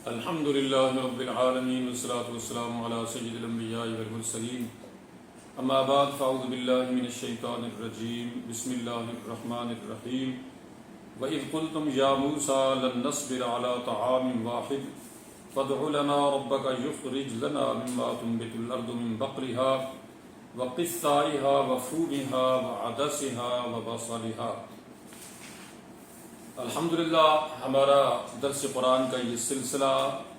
الحمد لله رب العالمين والصلاة والسلام على سيد الأنبياء والمرسلين أما بعد فأعوذ بالله من الشيطان الرجيم بسم الله الرحمن الرحيم وإذ قلتم يا موسى لن نصبر على طعام واحد فادع لنا ربك يخرج لنا مما تنبت الأرض من بقلها وقثائها وفومها وعدسها وبصلها۔ الحمدللہ ہمارا درس قرآن کا یہ سلسلہ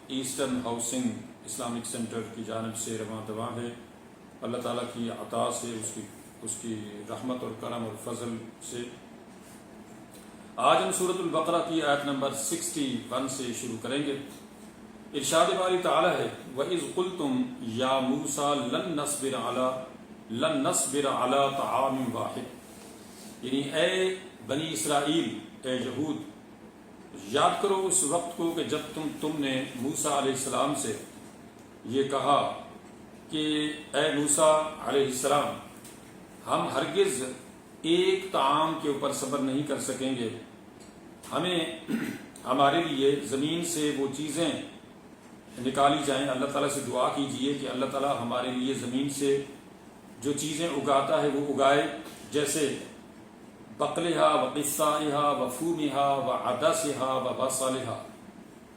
ایسٹرن ہاؤسنگ اسلامک سینٹر کی جانب سے رواں دواں ہے۔ اللہ تعالیٰ کی عطا سے اس کی رحمت اور کرم اور فضل سے آج ہم سورۃ البقرہ کی آیت نمبر 61 سے شروع کریں گے۔ ارشاد باری تعالیٰ ہے وَإِذْ قُلْتُمْ يَا مُوسَى لَن نَّصْبِرَ عَلَىٰ طَعَامٍ وَاحِدٍ، یعنی اے بنی اسرائیل، اے یہود، یاد کرو اس وقت کو کہ جب تم نے موسیٰ علیہ السلام سے یہ کہا کہ اے موسیٰ علیہ السلام، ہم ہرگز ایک طعام کے اوپر صبر نہیں کر سکیں گے، ہمارے لیے زمین سے وہ چیزیں نکالی جائیں۔ اللہ تعالیٰ سے دعا کیجئے کہ اللہ تعالیٰ ہمارے لیے زمین سے جو چیزیں اگاتا ہے وہ اگائے، جیسے بقلہا وقثائہا وفومہا وعدسہا وبصلہا،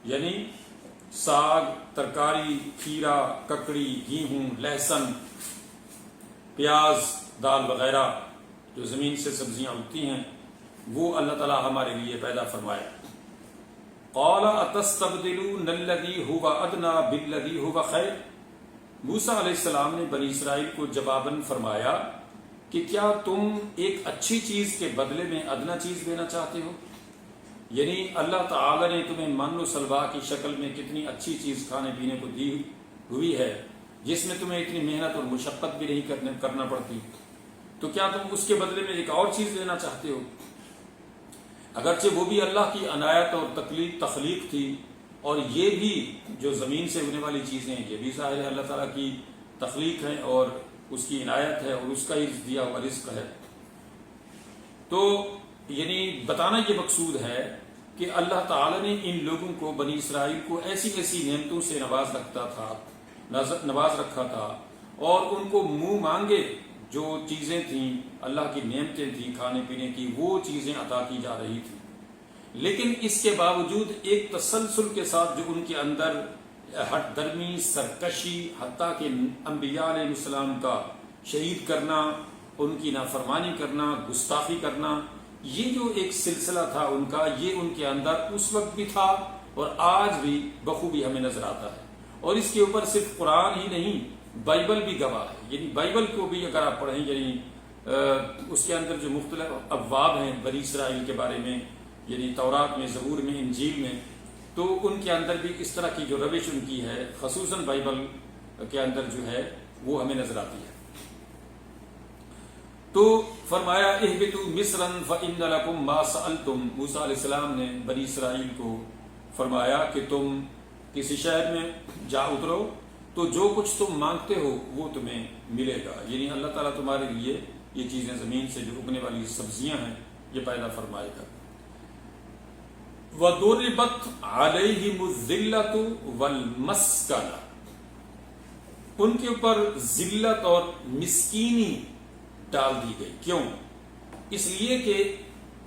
یعنی ساگ، ترکاری، کھیرا، ککڑی، گیہوں، لہسن، پیاز، دال وغیرہ جو زمین سے سبزیاں اگتی ہیں وہ اللہ تعالیٰ ہمارے لیے پیدا فرمائے۔ قال اتستبدلون الذی هو ادنی بالذی هو خیر، موسیٰ علیہ السلام نے بنی اسرائیل کو جواباً فرمایا کہ کیا تم ایک اچھی چیز کے بدلے میں ادنا چیز دینا چاہتے ہو؟ یعنی اللہ تعالی نے تمہیں من و سلوا کی شکل میں کتنی اچھی چیز کھانے پینے کو دی ہوئی ہے، جس میں تمہیں اتنی محنت اور مشقت بھی نہیں کرنا پڑتی، تو کیا تم اس کے بدلے میں ایک اور چیز دینا چاہتے ہو؟ اگرچہ وہ بھی اللہ کی عنایت اور تخلیق تھی، اور یہ بھی جو زمین سے ہونے والی چیزیں یہ بھی ظاہر ہے اللہ تعالیٰ کی تخلیق ہے اور اس کی عنایت ہے اور اس کا ہی دیا ہوا رزق ہے۔ تو یعنی بتانا یہ مقصود ہے کہ اللہ تعالیٰ نے ان لوگوں کو، بنی اسرائیل کو، ایسی ایسی نعمتوں سے نواز رکھا تھا اور ان کو منہ مانگے جو چیزیں تھیں، اللہ کی نعمتیں تھیں کھانے پینے کی، وہ چیزیں عطا کی جا رہی تھیں، لیکن اس کے باوجود ایک تسلسل کے ساتھ جو ان کے اندر ہٹ درمی، سرکشی، حتیٰ کہ انبیاء علیہ السلام کا شہید کرنا، ان کی نافرمانی کرنا، گستاخی کرنا، یہ جو ایک سلسلہ تھا ان کا، یہ ان کے اندر اس وقت بھی تھا اور آج بھی بخوبی ہمیں نظر آتا ہے۔ اور اس کے اوپر صرف قرآن ہی نہیں، بائبل بھی گواہ ہے۔ یعنی بائبل کو بھی اگر آپ پڑھیں، یعنی اس کے اندر جو مختلف ابواب ہیں بنی اسرائیل کے بارے میں، یعنی تورات میں، زبور میں، انجیل میں، تو ان کے اندر بھی اس طرح کی جو روش ان کی ہے، خصوصاً بائبل کے اندر جو ہے وہ ہمیں نظر آتی ہے۔ تو فرمایا اہبطوا مصرا فإن لكم ما سألتم، موسیٰ علیہ السلام نے بنی اسرائیل کو فرمایا کہ تم کسی شہر میں جا اترو تو جو کچھ تم مانگتے ہو وہ تمہیں ملے گا، یعنی اللہ تعالیٰ تمہارے لیے یہ چیزیں زمین سے جو اگنے والی سبزیاں ہیں یہ پیدا فرمائے گا۔ وَضُرِبَتْ عَلَيْهِمُ الذِّلَّةُ وَالْمَسْكَنَةُ، ان کے اوپر ذلت اور مسکینی ڈال دی گئی۔ کیوں؟ اس لیے کہ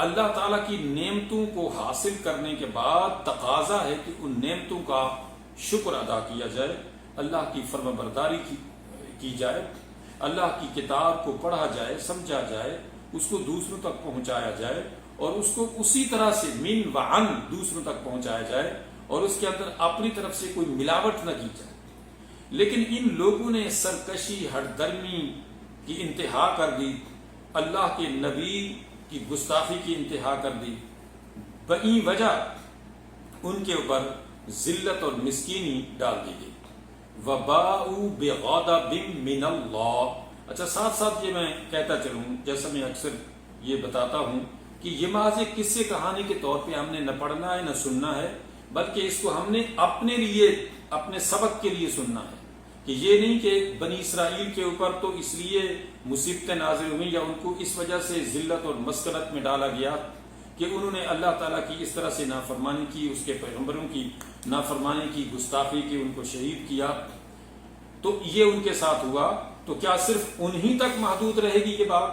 اللہ تعالیٰ کی نعمتوں کو حاصل کرنے کے بعد تقاضا ہے کہ ان نعمتوں کا شکر ادا کیا جائے، اللہ کی فرما برداری کی جائے، اللہ کی کتاب کو پڑھا جائے، سمجھا جائے، اس کو دوسروں تک پہنچایا جائے اور اس کو اسی طرح سے من وعن دوسروں تک پہنچایا جائے اور اس کے اندر اپنی طرف سے کوئی ملاوٹ نہ کی جائے۔ لیکن ان لوگوں نے سرکشی، ہٹ درمی کی انتہا کر دی، اللہ کے نبی کی گستاخی کی انتہا کر دی، بئی وجہ ان کے اوپر ذلت اور مسکینی ڈال دی گئی۔ وَبَاءُوا بِغَضَبٍ مِّنَ اللَّهِ، اچھا ساتھ ساتھ یہ میں کہتا چلوں، جیسا میں اکثر یہ بتاتا ہوں کہ یہ محض ایک قصے کہانی کے طور پہ ہم نے نہ پڑھنا ہے نہ سننا ہے، بلکہ اس کو ہم نے اپنے لیے، اپنے سبق کے لیے سننا ہے، کہ یہ نہیں کہ بنی اسرائیل کے اوپر تو اس لیے مصیبتیں نازل ہوئیں یا ان کو اس وجہ سے ذلت اور مسکنت میں ڈالا گیا کہ انہوں نے اللہ تعالیٰ کی اس طرح سے نافرمانی کی، اس کے پیغمبروں کی نافرمانی کی، گستاخی کی، ان کو شہید کیا، تو یہ ان کے ساتھ ہوا، تو کیا صرف انہی تک محدود رہے گی یہ بات؟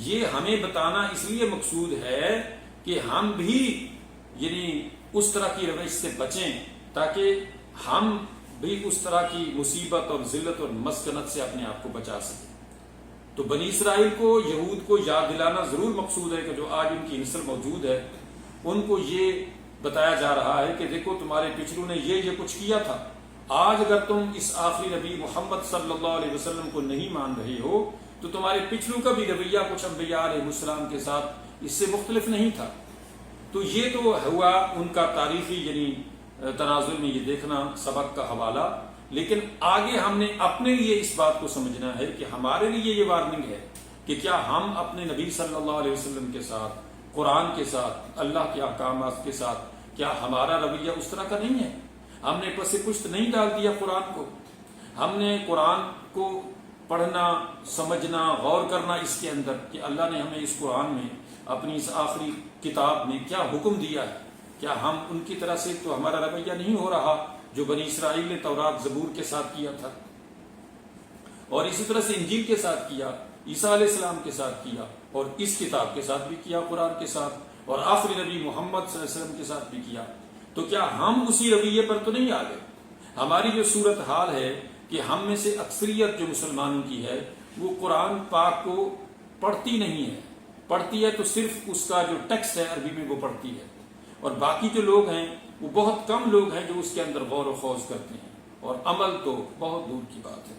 یہ ہمیں بتانا اس لیے مقصود ہے کہ ہم بھی یعنی اس طرح کی روش سے بچیں، تاکہ ہم بھی اس طرح کی مصیبت اور ذلت اور مسکنت سے اپنے آپ کو بچا سکیں۔ تو بنی اسرائیل کو، یہود کو یاد دلانا ضرور مقصود ہے کہ جو آج ان کی نسل موجود ہے ان کو یہ بتایا جا رہا ہے کہ دیکھو تمہارے پچھلوں نے یہ کچھ کیا تھا، آج اگر تم اس آخری نبی محمد صلی اللہ علیہ وسلم کو نہیں مان رہے ہو تو تمہارے پچھلوں کا بھی رویہ کچھ انبیاء علیہ السلام کے ساتھ اس سے مختلف نہیں تھا۔ تو یہ تو ہوا ان کا تاریخی یعنی تناظر میں یہ دیکھنا سبق کا حوالہ، لیکن آگے ہم نے اپنے لیے اس بات کو سمجھنا ہے کہ ہمارے لیے یہ وارننگ ہے کہ کیا ہم اپنے نبی صلی اللہ علیہ وسلم کے ساتھ، قرآن کے ساتھ، اللہ کے احکامات کے ساتھ، کیا ہمارا رویہ اس طرح کا نہیں ہے؟ ہم نے پس پشت نہیں ڈال دیا قرآن کو، ہم نے قرآن کو پڑھنا، سمجھنا، غور کرنا اس کے اندر کہ اللہ نے ہمیں اس قرآن میں اپنی اس آخری کتاب میں کیا حکم دیا ہے، کیا ہم ان کی طرح سے تو ہمارا رویہ نہیں ہو رہا جو بنی اسرائیل نے تورات زبور کے ساتھ کیا تھا، اور اسی طرح سے انجیل کے ساتھ کیا، عیسیٰ علیہ السلام کے ساتھ کیا، اور اس کتاب کے ساتھ بھی کیا، قرآن کے ساتھ، اور آخری نبی محمد صلی اللہ علیہ وسلم کے ساتھ بھی کیا؟ تو کیا ہم اسی رویے پر تو نہیں آ گئے؟ ہماری جو صورت حال ہے کہ ہم میں سے اکثریت جو مسلمانوں کی ہے وہ قرآن پاک کو پڑھتی نہیں ہے، پڑھتی ہے تو صرف اس کا جو ٹیکسٹ ہے عربی میں وہ پڑھتی ہے، اور باقی جو لوگ ہیں وہ بہت کم لوگ ہیں جو اس کے اندر غور و خوض کرتے ہیں، اور عمل تو بہت دور کی بات ہے۔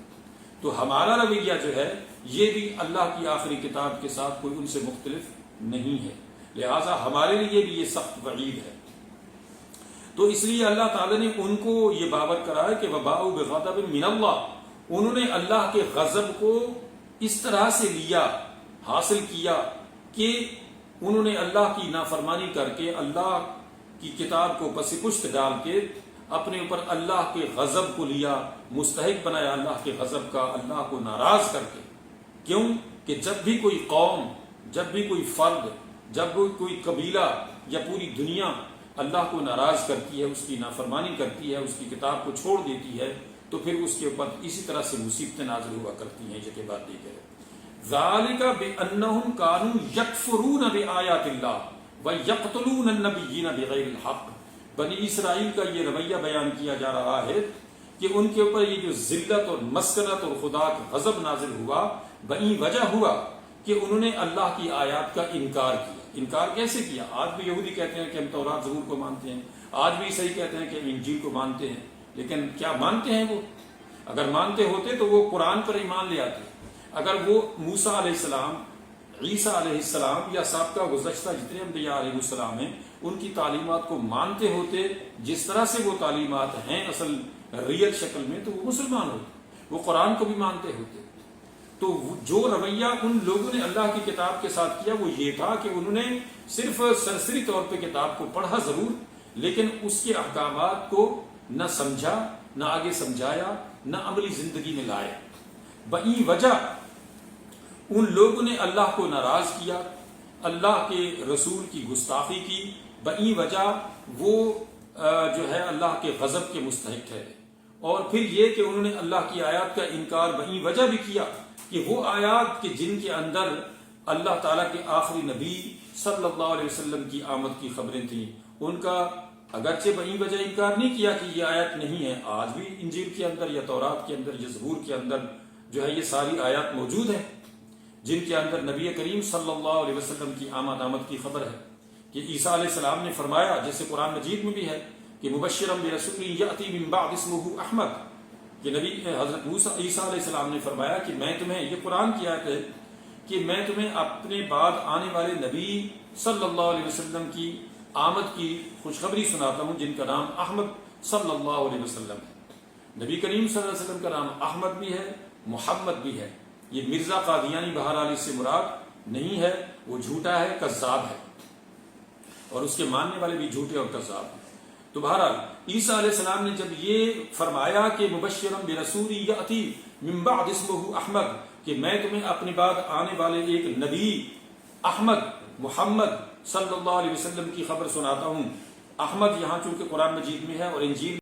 تو ہمارا رویہ جو ہے یہ بھی اللہ کی آخری کتاب کے ساتھ کوئی ان سے مختلف نہیں ہے، لہٰذا ہمارے لیے بھی یہ سخت وعید ہے۔ تو اس لیے اللہ تعالیٰ نے ان کو یہ بابر کرا ہے کہ وباءوا بغضب من اللہ، انہوں نے اللہ کے غضب کو اس طرح سے لیا، حاصل کیا کہ انہوں نے اللہ کی نافرمانی کر کے، اللہ کی کتاب کو پس پشت ڈال کے اپنے اوپر اللہ کے غضب کو لیا، مستحق بنایا اللہ کے غضب کا، اللہ کو ناراض کر کے۔ کیوں کہ جب بھی کوئی قوم، جب بھی کوئی فرد، جب بھی کوئی قبیلہ یا پوری دنیا اللہ کو ناراض کرتی ہے، اس کی نافرمانی کرتی ہے، اس کی کتاب کو چھوڑ دیتی ہے، تو پھر اس کے اوپر اسی طرح سے مصیبتیں نازل ہوا کرتی ہیں۔ یہ بات دیکھیں، ذالک بانہم کانوا یکفرون بآیات اللہ ویقتلون النبیین بغیر الحق۔ بنی اسرائیل کا یہ رویہ بیان کیا جا رہا ہے کہ ان کے اوپر یہ جو ذلت اور مسکنت اور خدا کا غضب نازل ہوا، بئی وجہ ہوا کہ انہوں نے اللہ کی آیات کا انکار کیا۔ انکار کیسے کیا؟ آج بھی یہودی کہتے ہیں کہ ہم تورات زبور کو مانتے ہیں، آج بھی عیسائی کہتے ہیں کہ ہم انجیل کو مانتے ہیں، لیکن کیا مانتے ہیں وہ؟ اگر مانتے ہوتے تو وہ قرآن پر ایمان لے آتے، اگر وہ موسیٰ علیہ السلام، عیسیٰ علیہ السلام یا سابقہ گزشتہ جتنے انبیاء علیہ السلام ہیں ان کی تعلیمات کو مانتے ہوتے جس طرح سے وہ تعلیمات ہیں اصل ریئل شکل میں، تو وہ مسلمان ہوتے، وہ قرآن کو بھی مانتے ہوتے۔ تو جو رویہ ان لوگوں نے اللہ کی کتاب کے ساتھ کیا وہ یہ تھا کہ انہوں نے صرف سرسری طور پہ کتاب کو پڑھا ضرور، لیکن اس کے احکامات کو نہ سمجھا، نہ آگے سمجھایا، نہ عملی زندگی میں لائے۔ بئی وجہ ان لوگوں نے اللہ کو ناراض کیا، اللہ کے رسول کی گستاخی کی، بئی وجہ وہ جو ہے اللہ کے غضب کے مستحق ہے۔ اور پھر یہ کہ انہوں نے اللہ کی آیات کا انکار بئی وجہ بھی کیا کہ وہ آیات کہ جن کے اندر اللہ تعالیٰ کے آخری نبی صلی اللہ علیہ وسلم کی آمد کی خبریں تھیں، ان کا اگرچہ بئی وجہ انکار نہیں کیا کہ یہ آیت نہیں ہے، آج بھی انجیل کے اندر یا تورات کے اندر یا زبور کے اندر جو ہے یہ ساری آیات موجود ہیں جن کے اندر نبی کریم صلی اللہ علیہ وسلم کی آمد کی خبر ہے کہ عیسیٰ علیہ السلام نے فرمایا، جیسے قرآن مجید میں بھی ہے کہ مبشرا برسول یأتی من بعد اسمہ احمد، کہ نبی حضرت عیسیٰ علیہ السلام نے فرمایا کہ میں تمہیں، یہ قرآن کی آیت ہے کہ میں تمہیں اپنے بعد آنے والے نبی صلی اللہ علیہ وسلم کی آمد کی خوشخبری سناتا ہوں جن کا نام احمد صلی اللہ علیہ وسلم ہے۔ نبی کریم صلی اللہ علیہ وسلم کا نام احمد بھی ہے، محمد بھی ہے۔ یہ مرزا قادیانی بہرحال اس سے مراد نہیں ہے، وہ جھوٹا ہے، کذاب ہے، اور اس کے ماننے والے بھی جھوٹے اور کذاب ہیں۔ تو بہرحال عیسیٰ علیہ السلام نے جب یہ فرمایا کہ مبشرا برسول یأتی من بعد اسمہ احمد، کہ میں تمہیں اپنے بعد آنے والے ایک نبی احمد، محمد صلی اللہ علیہ وسلم کی خبر سناتا ہوں۔ احمد یہاں چونکہ قرآن مجید میں ہے اور انجیل